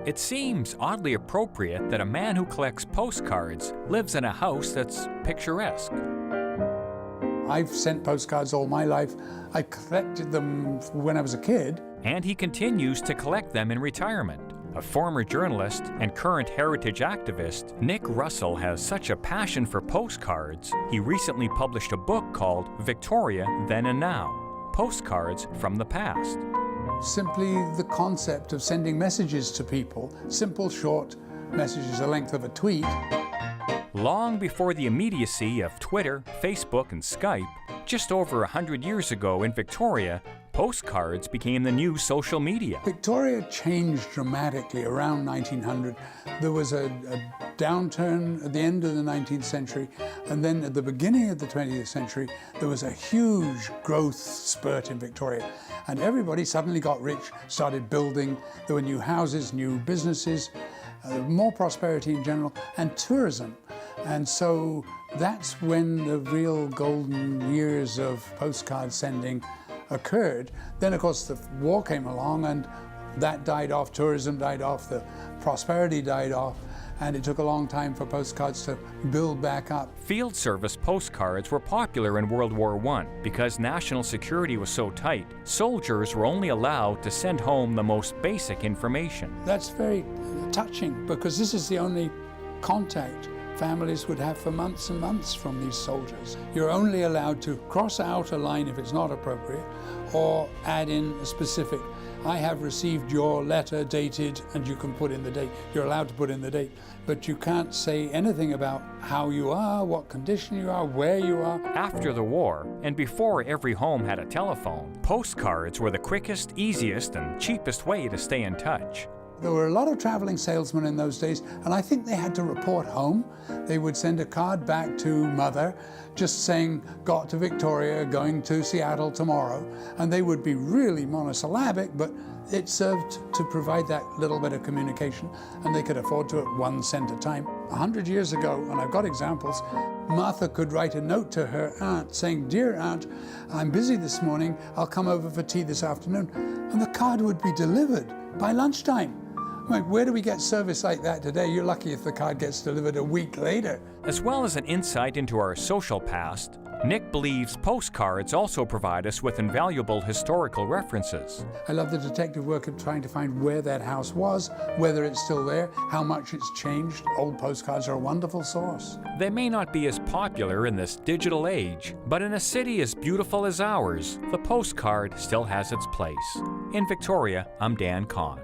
It seems oddly appropriate that a man who collects postcards lives in a house that's picturesque. I've sent postcards all my life. I collected them when I was a kid. And he continues to collect them in retirement. A former journalist and current heritage activist, Nick Russell has such a passion for postcards, he recently published a book called Victoria, Then and Now: Postcards from the Past. Simply the concept of sending messages to people, simple, short messages the length of a tweet. Long before the immediacy of Twitter, Facebook, and Skype, just over 100 years ago in Victoria, postcards became the new social media. Victoria changed dramatically around 1900. There was a downturn at the end of the 19th century, and then at the beginning of the 20th century, there was a huge growth spurt in Victoria. And everybody suddenly got rich, started building. There were new houses, new businesses, more prosperity in general, and tourism. And so that's when the real golden years of postcard sending occurred. Then, of course, the war came along and that died off, tourism died off, the prosperity died off, and it took a long time for postcards to build back up. Field service postcards were popular in World War I because national security was so tight. Soldiers were only allowed to send home the most basic information. That's very touching because this is the only contact families would have for months and months from these soldiers. You're only allowed to cross out a line if it's not appropriate or add in a specific. I have received your letter dated, and you can put in the date. You're allowed to put in the date, but you can't say anything about how you are, what condition you are, where you are. After the war, and before every home had a telephone, postcards were the quickest, easiest, and cheapest way to stay in touch. There were a lot of traveling salesmen in those days, and I think they had to report home. They would send a card back to mother, just saying, got to Victoria, going to Seattle tomorrow. And they would be really monosyllabic, but it served to provide that little bit of communication, and they could afford to at 1 cent a time. 100 years ago, and I've got examples, Martha could write a note to her aunt saying, "Dear aunt, I'm busy this morning, I'll come over for tea this afternoon." And the card would be delivered by lunchtime. Where do we get service like that today? You're lucky if the card gets delivered a week later. As well as an insight into our social past, Nick believes postcards also provide us with invaluable historical references. I love the detective work of trying to find where that house was, whether it's still there, how much it's changed. Old postcards are a wonderful source. They may not be as popular in this digital age, but in a city as beautiful as ours, the postcard still has its place. In Victoria, I'm Dan Kahan.